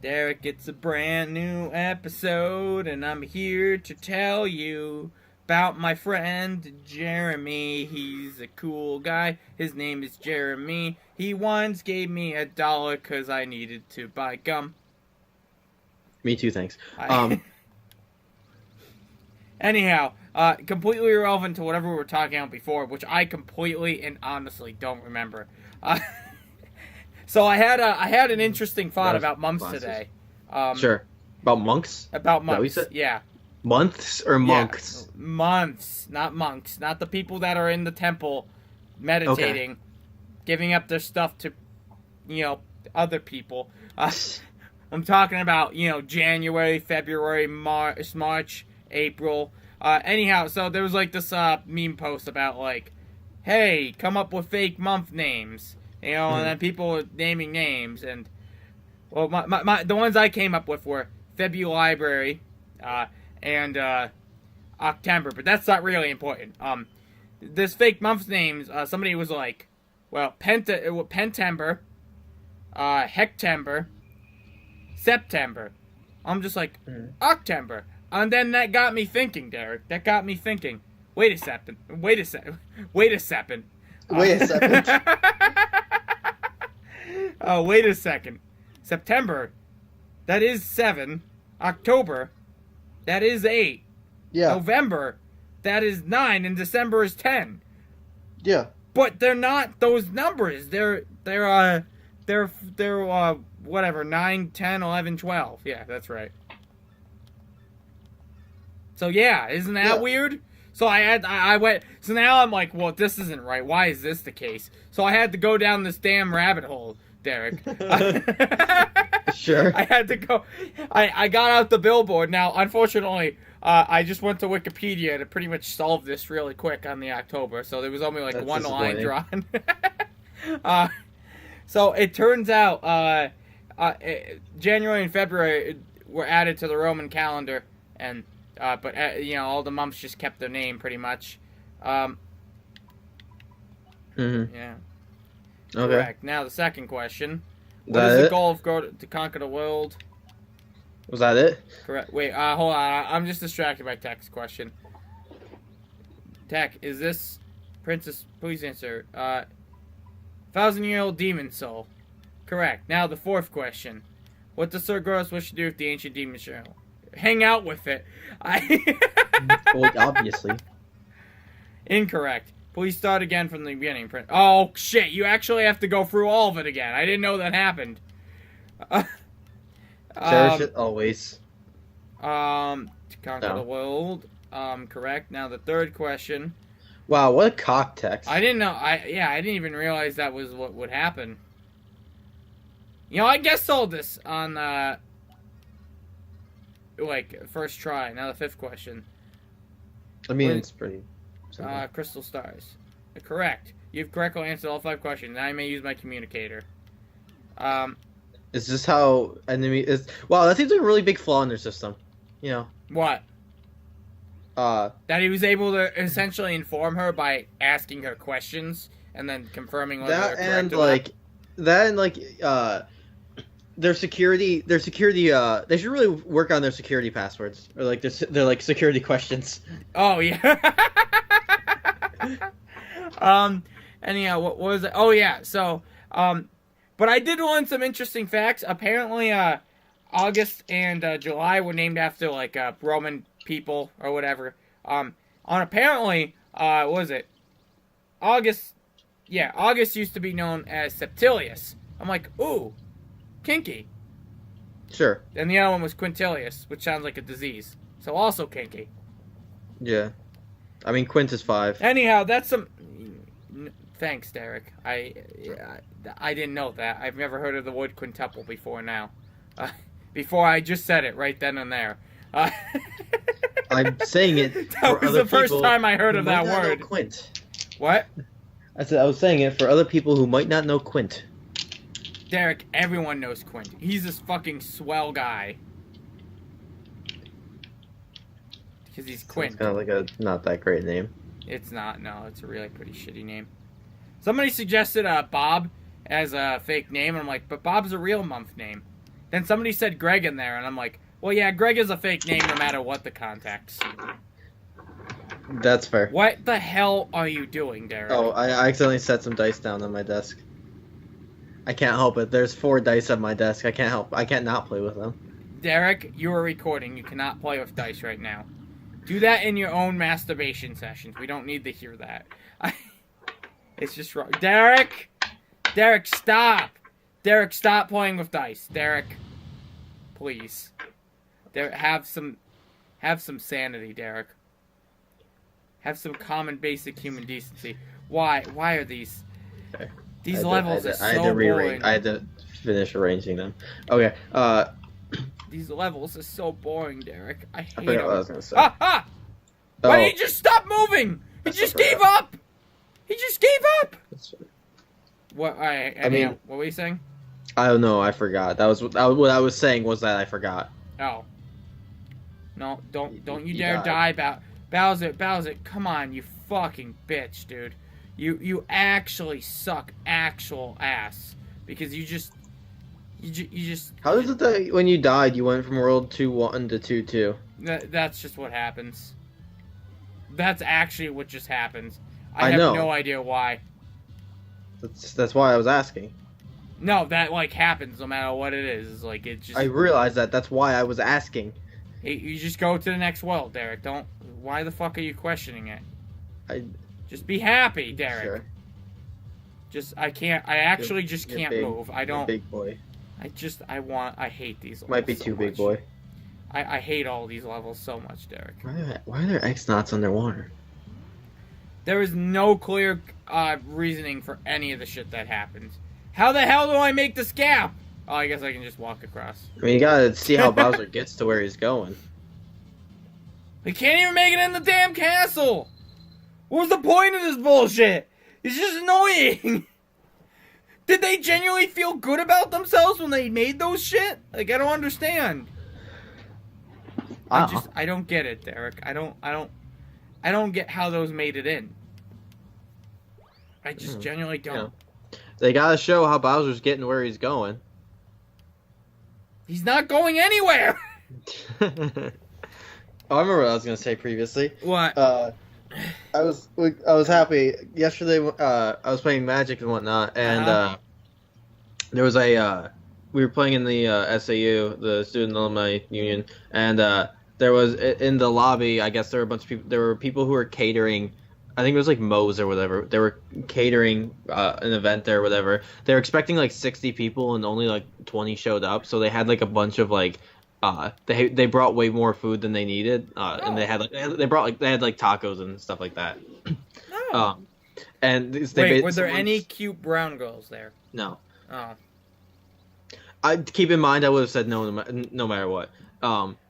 Derek, it's a brand new episode, and I'm here to tell you about my friend Jeremy. He's a cool guy. His name is Jeremy. He once gave me $1 because I needed to buy gum. Me too, thanks. Anyhow, completely irrelevant to whatever we were talking about before, which I completely and honestly don't remember. So I had an interesting thought about months today. Sure. About monks? About monks, yeah. Months or monks? Yeah. Months, not monks. Not the people that are in the temple meditating, giving up their stuff to, other people. I'm talking about, January, February, March, April. Anyhow, so there was like this meme post about like, hey, come up with fake month names. And then people were naming names, and well, the ones I came up with were February, and Octember, but that's not really important. This fake month names, somebody was like, well, Pentember, Hectember, September. I'm just like, Octember, and then that got me thinking, Derek. That got me thinking. Wait a second. Wait a second. Wait a second. September, that is 7. October, that is 8. Yeah. November, that is 9, and December is 10. Yeah. But they're not those numbers. They're whatever, 9, 10, 11, 12. Yeah, that's right. So yeah, isn't that weird? So I went, so now I'm like, well, this isn't right. Why is this the case? So I had to go down this damn rabbit hole, Derek. Sure. I had to go, I got out the billboard. Now, unfortunately, I just went to Wikipedia to pretty much solve this really quick on the October. So there was only like one line drawn. So it turns out, January and February were added to the Roman calendar, and but all the months just kept their name pretty much. Yeah. Okay. Correct. Now the second question: what is the goal of to conquer the world? Was that it? Correct. Wait. Hold on. I'm just distracted by Tech's question. Tech, is this Princess? Please answer. 1,000-year-old demon soul. Correct. Now the fourth question: what does Sir Gross wish to do with the ancient demon shell? Hang out with it. Well, obviously. Incorrect. Please start again from the beginning. Oh, shit. You actually have to go through all of it again. I didn't know that happened. Cherish it always. To conquer the world. Correct. Now the third question. Wow, what a cock text. I didn't know. I didn't even realize that was what would happen. I guess all this on first try. Now the fifth question. I mean, it's pretty simple. Crystal stars. Correct. You've correctly answered all 5 questions. Now I may use my communicator. Is this how enemy is? Wow, that seems like a really big flaw in their system. What? That he was able to essentially inform her by asking her questions and then confirming whether they're correct or not. That and their security, they should really work on their security passwords, or their security questions. Oh yeah. Anyhow, what was it? Oh yeah. So, but I did learn some interesting facts. Apparently, August and July were named after Roman people or whatever. Apparently, what was it? August. Yeah, August used to be known as Septilius. I'm like, ooh. Kinky. Sure. And the other one was Quintilius, which sounds like a disease. So also kinky. Yeah. I mean, Quint is 5. Anyhow, that's some... Thanks, Derek. I didn't know that. I've never heard of the word quintuple before now. Before I just said it right then and there. I'm saying it That was the first time I heard of that word. Quint. What? I was saying it for other people who might not know Quint. Derek, everyone knows Quint. He's this fucking swell guy. Because he's Quint. It's kind of like a not that great name. It's not, no. It's a really pretty shitty name. Somebody suggested Bob as a fake name, and I'm like, but Bob's a real month name. Then somebody said Greg in there, and I'm like, well, yeah, Greg is a fake name no matter what the context. That's fair. What the hell are you doing, Derek? Oh, I accidentally set some dice down on my desk. I can't help it. There's 4 dice on my desk. I can't not play with them. Derek, you are recording. You cannot play with dice right now. Do that in your own masturbation sessions. We don't need to hear that. It's just wrong. Derek! Derek, stop! Derek, stop playing with dice. Derek, please. Derek, have some sanity, Derek. Have some common basic human decency. Why are these... Okay. These levels are so boring. I had to finish arranging them. Okay, These levels are so boring, Derek. I hate forgot them. what I was gonna say. Ah! Why did he just stop moving? He just gave up! He just gave up! What, I mean, what were you saying? I don't know, I forgot. What I was saying was that I forgot. Oh. No, don't you dare die, Bowser, come on, you fucking bitch, dude. You actually suck actual ass. Because you just... How is it that when you died, you went from World 2-1 to 2-2? That's just what happens. That's actually what just happens. I have know. no idea why. That's why I was asking. No, that, like, happens no matter what it is. It's like, it just... I realized that. That's why I was asking. You just go to the next world, Derek. Don't... Why the fuck are you questioning it? Just be happy, Derek. Sure. I actually just can't big, move. I don't... Big boy. I hate these levels. Might be so too big much. boy. I hate all these levels so much, Derek. Why are there X-Knots underwater? There is no clear reasoning for any of the shit that happens. How the hell do I make this gap? Oh, I guess I can just walk across. I mean, you gotta see how Bowser gets to where he's going. He can't even make it in the damn castle! What was the point of this bullshit? It's just annoying! Did they genuinely feel good about themselves when they made those shit? Like, I don't understand. I don't get it, Derek. I don't get how those made it in. I just genuinely don't. Yeah. They gotta show how Bowser's getting where he's going. He's not going anywhere! Oh, I remember what I was gonna say previously. What? I was happy yesterday. I was playing Magic and whatnot, and there was we were playing in the SAU, the Student Alumni Union, and there was in the lobby. I guess there were a bunch of people. There were people who were catering. I think it was like Moe's or whatever. They were catering an event there or whatever. They were expecting like 60 people, and only like 20 showed up. So they had like a bunch of like. They brought way more food than they needed, and they had tacos and stuff like that. Oh. And were there any cute brown girls there? No. Oh. I keep in mind I would have said no matter what.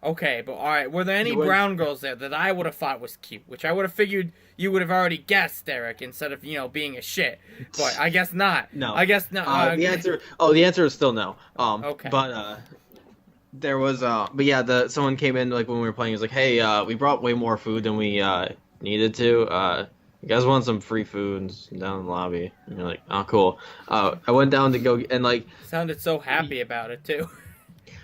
Okay, but all right. Were there any brown girls there that I would have thought was cute? Which I would have figured you would have already guessed, Derek, instead of being a shit. But I guess not. No. I guess not. The answer is still no. Okay. But there was but yeah, someone came in like when we were playing. He was like, "Hey, we brought way more food than we needed to. You guys want some free food down in the lobby?" And you're like, "Oh, cool." I went down to go and like sounded so happy about it too.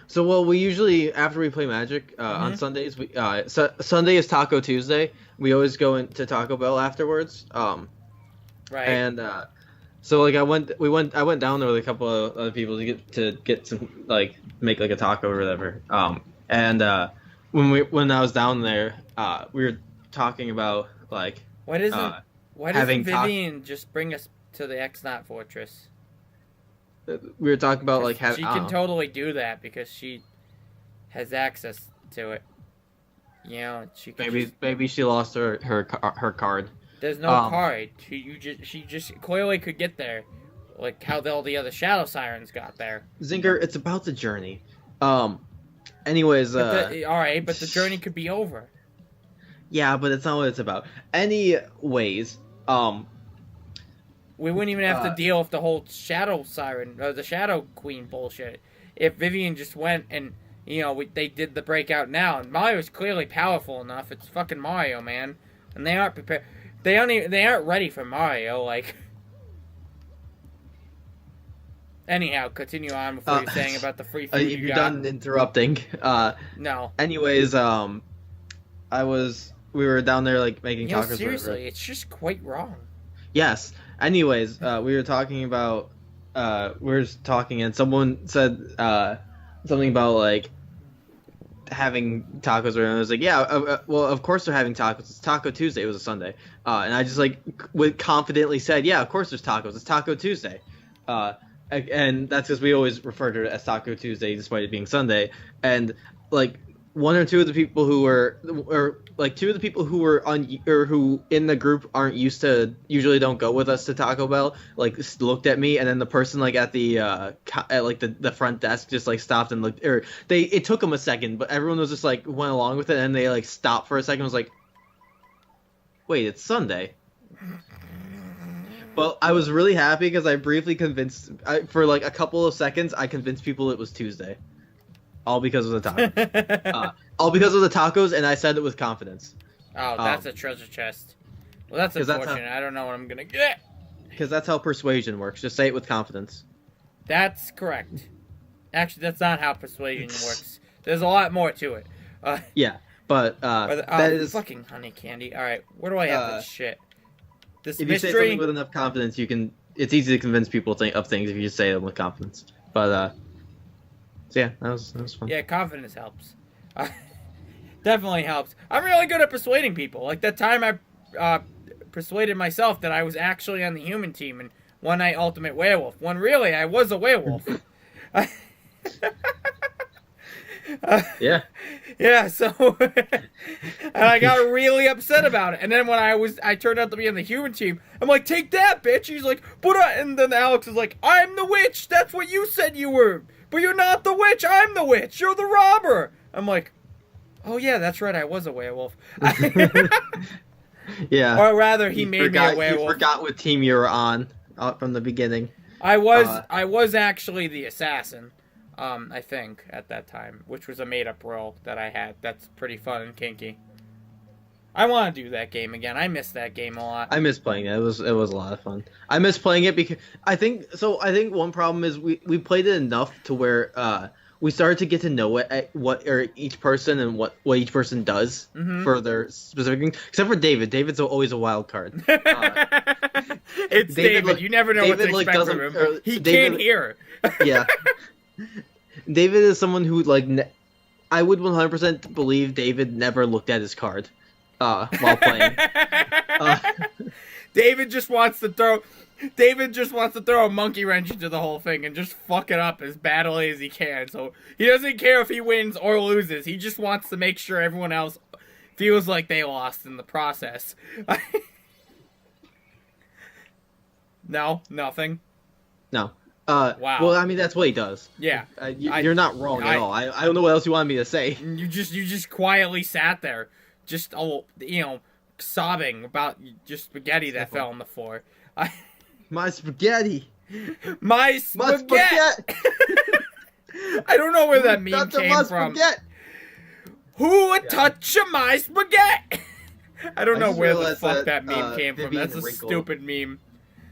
So well, we usually after we play Magic on Sundays, Sunday is Taco Tuesday. We always go into Taco Bell afterwards. Right. And so like I went down there with a couple of other people to get some like make like a taco or whatever. And when I was down there, we were talking about like why doesn't Vivian just bring us to the X-Knot Fortress? We were talking about like she can totally do that because she has access to it. You know, she can maybe she lost her card. There's no card. She just clearly could get there, like how all the other Shadow Sirens got there. Zinker, it's about the journey. Anyways, all right, but the journey could be over. Yeah, but it's not what it's about. Anyways, we wouldn't even have to deal with the whole Shadow Siren or the Shadow Queen bullshit if Vivian just went and they did the breakout now. And Mario's clearly powerful enough. It's fucking Mario, man, and they aren't prepared. They aren't ready for Mario. Like, Anyhow, continue on before you're saying about the free food if you're done interrupting. No. Anyways, we were down there like making tacos. Seriously, it's just quite wrong. Yes. Anyways, we were talking about and someone said something about like having tacos, and I was like, yeah, well, of course they're having tacos. It's Taco Tuesday. It was a Sunday, and I just like confidently said, yeah, of course there's tacos. It's Taco Tuesday, and that's because we always refer to it as Taco Tuesday despite it being Sunday, and like one or two of the people who were, or like two of the people who were on, or who in the group usually don't go with us to Taco Bell, like looked at me, and then the person like at the the front desk just like stopped and looked, or it took them a second, but everyone was just like went along with it, and they like stopped for a second, was like, wait, it's Sunday. Well, I was really happy because I briefly for like a couple of seconds, I convinced people it was Tuesday. All because of the tacos. All because of the tacos, and I said it with confidence. Oh, that's a treasure chest. Well, that's unfortunate. I don't know what I'm going to get. Because that's how persuasion works. Just say it with confidence. That's correct. Actually, that's not how persuasion works. There's a lot more to it. Yeah, but that is... Fucking honey candy. Alright, where do I have this shit? This if mystery... you say something with enough confidence, it's easy to convince people of things if you just say them with confidence. But, so yeah, that was fun. Yeah, confidence helps. Definitely helps. I'm really good at persuading people. Like that time I persuaded myself that I was actually on the human team in One Night Ultimate Werewolf, when really I was a werewolf. Yeah. Yeah, so and I got really upset about it. And then when I turned out to be on the human team, I'm like, take that, bitch. He's like, and then Alex is like, I'm the witch. That's what you said you were. But you're not the witch. I'm the witch. You're the robber. I'm like, oh yeah, that's right. I was a werewolf. Yeah. Or rather, he made me a werewolf. You forgot what team you were on from the beginning. I was actually the assassin. I think at that time, which was a made-up role that I had. That's pretty fun and kinky. I want to do that game again. I miss that game a lot. I miss playing it. It was a lot of fun. I miss playing it because I think one problem is we played it enough to where we started to get to know what each person and what each person does for their specific thing. Except for David. David's always a wild card. It's David. You never know what to expect from him. He can't hear. Yeah. David is someone who I would 100% believe David never looked at his card while playing. David just wants to throw a monkey wrench into the whole thing and just fuck it up as badly as he can. So he doesn't care if he wins or loses. He just wants to make sure everyone else feels like they lost in the process. No, nothing. No. Wow. Well, I mean, that's what he does. Yeah. You're not wrong at all. I don't know what else you wanted me to say. You just quietly sat there, just sobbing about just spaghetti that fell on the floor. My spaghetti. My spaghetti. I don't know where that meme came from. Who would touch my spaghetti? I don't know where the fuck that meme came from. That's a stupid meme.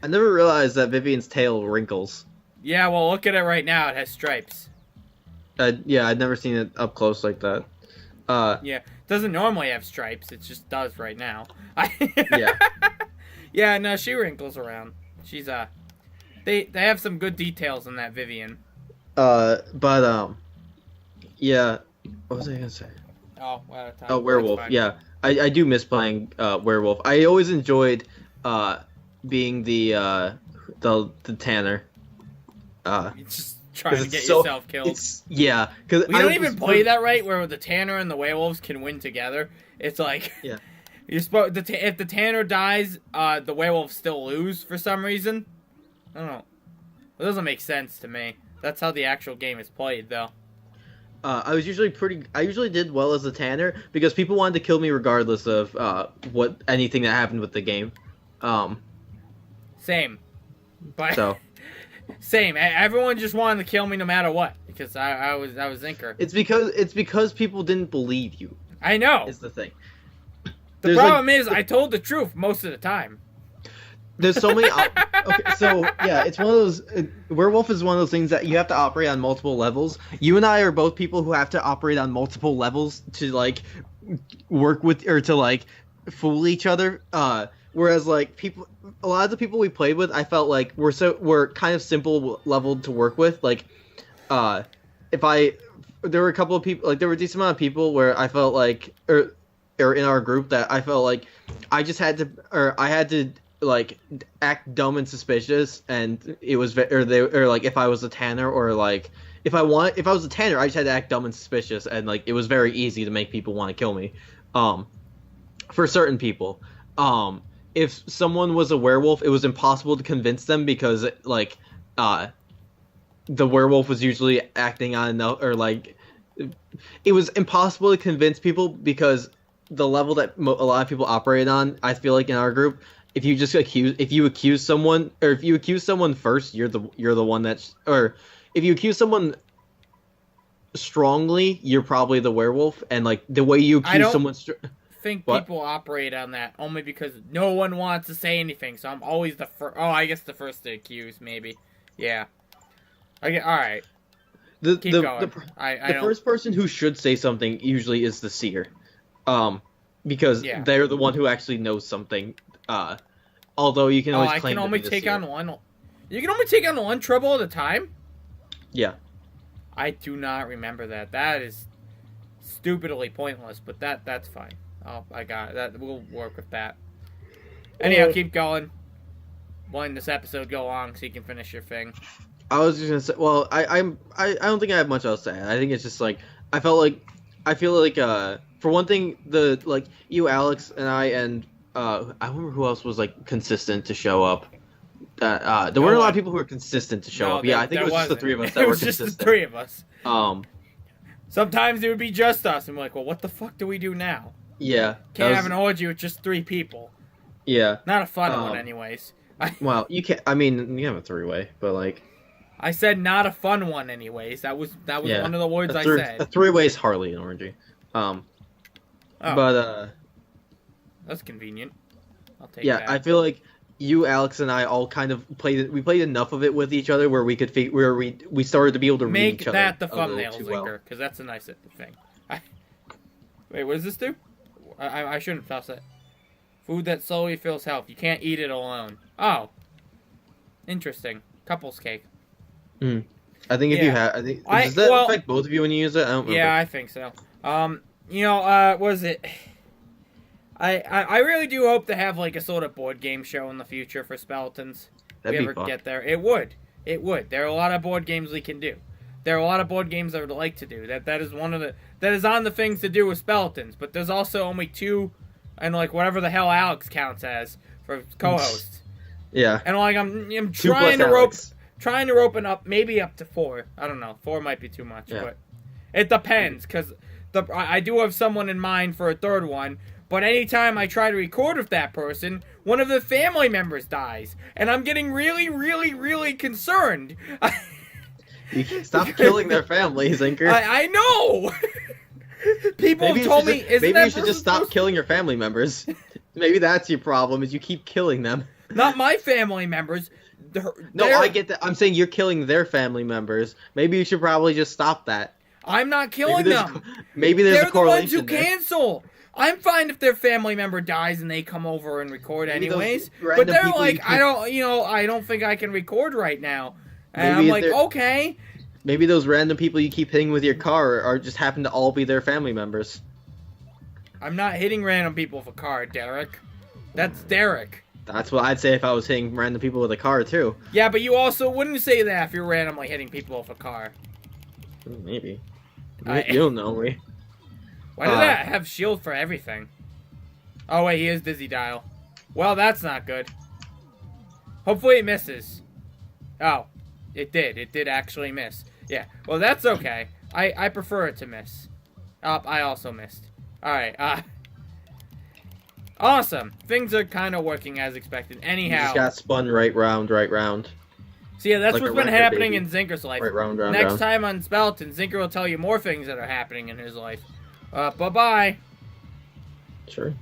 I never realized that Vivian's tail wrinkles. Yeah, well, look at it right now. It has stripes. Yeah, I'd never seen it up close like that. Yeah, it doesn't normally have stripes. It just does right now. Yeah. Yeah, no, she wrinkles around. She's, they have some good details in that Vivian. Yeah. What was I gonna say? Oh, wow. Oh, Werewolf. Yeah, I do miss playing Werewolf. I always enjoyed being the Tanner. Just trying to get yourself killed. Yeah, because we don't even play that right, where the Tanner and the werewolves can win together. It's like, yeah, if the Tanner dies, the werewolves still lose for some reason. I don't know. It doesn't make sense to me. That's how the actual game is played, though. I usually did well as the Tanner because people wanted to kill me regardless of anything that happened with the game. Same. But so. Same. Everyone just wanted to kill me no matter what because I was Zinker. It's because people didn't believe you. I know. Is the thing. The problem is I told the truth most of the time. There's so many. Okay, so yeah, it's one of those. Werewolf is one of those things that you have to operate on multiple levels. You and I are both people who have to operate on multiple levels to like work with or to like fool each other. Whereas like people, a lot of the people we played with, I felt like were kind of simple leveled to work with. Like, there were a couple of people, like there were a decent amount of people where I felt like, or in our group that I felt like I had to like act dumb and suspicious, and it was like if I was a tanner or like if I was a tanner, I just had to act dumb and suspicious, and like it was very easy to make people want to kill me. For certain people, if someone was a werewolf, it was impossible to convince them because like the werewolf was usually acting on enough, or like it was impossible to convince people because the level that a lot of people operate on, I feel like in our group, if you accuse someone first, you're the one that's, or if you accuse someone strongly, you're probably the werewolf, and like the way you accuse someone. Think people operate on that only because no one wants to say anything, so I'm always the first. Oh, I guess the first to accuse, maybe. Yeah. Okay. All right. Keep going. The first person who should say something usually is the seer, because they're the one who actually knows something. Although you can always claim to be the seer. You can only take on one trouble at a time. Yeah. I do not remember that. That is stupidly pointless, but that's fine. Oh, I got it. That we'll work with that. Anyhow, keep going. Letting this episode go on so you can finish your thing. I was just gonna say, well, I don't think I have much else to add. I think it's just like I feel like for one thing, you, Alex, and I, and I remember who else was like consistent to show up. There weren't a lot of people who were consistent to show up. Yeah, I think it was just the three of us that were consistent. It was just the three of us. Sometimes it would be just us, and we're like, well, what the fuck do we do now? Yeah. Can't have an orgy with just 3 people. Yeah. Not a fun one, anyways. Well, you can't. I mean, you have a 3-way, but like. I said not a fun one, anyways. That was one of the words I said. A 3-way is hardly an orgy. But that's convenient. I'll take that. Yeah, I feel like you, Alex, and I all kind of played enough of it with each other where we could we started to be able to read each other. Make that the thumbnail, Zinker, because that's a nice thing. Wait, what does this do? I shouldn't toss it. Food that slowly fills health. You can't eat it alone. Oh. Interesting. Couples cake. I think if you have... does that affect both of you when you use it? I don't remember. Yeah, I think so. What was it? I really do hope to have like a sort of board game show in the future for Speletons. That'd if we ever get there. It would. There are a lot of board games we can do. There are a lot of board games I would like to do. That is on the things to do with Speletons. But there's also only 2, and like whatever the hell Alex counts as for co-hosts. Yeah. And like I'm trying to rope up maybe up to 4. I don't know. 4 might be too much, but it depends because I do have someone in mind for a 3rd one. But anytime I try to record with that person, one of the family members dies, and I'm getting really, really, really concerned. You can stop killing their families, Zinker. I know! People have told me, maybe you should just stop killing your family members. Maybe that's your problem, is you keep killing them. Not my family members. I get that. I'm saying you're killing their family members. Maybe you should probably just stop that. I'm not killing them. Maybe there's a correlation. They're the ones who cancel. I'm fine if their family member dies and they come over and record anyways. But they're like, I don't think I can record right now. And I'm like, okay. Maybe those random people you keep hitting with your car are just happen to all be their family members. I'm not hitting random people with a car, Derek. That's Derek. That's what I'd say if I was hitting random people with a car, too. Yeah, but you also wouldn't say that if you're randomly hitting people with a car. Maybe. You don't know me. Why did I have shield for everything? Oh, wait, he is Dizzy Dial. Well, that's not good. Hopefully it misses. Oh, it did. It did actually miss. Yeah, well, that's okay. I prefer it to miss. I also missed. Alright, awesome. Things are kind of working as expected. Anyhow. You just got spun right round. So yeah, that's like what's been happening in Zinker's life. Right round, Next time on Speletons, Zinker will tell you more things that are happening in his life. Bye-bye. Sure.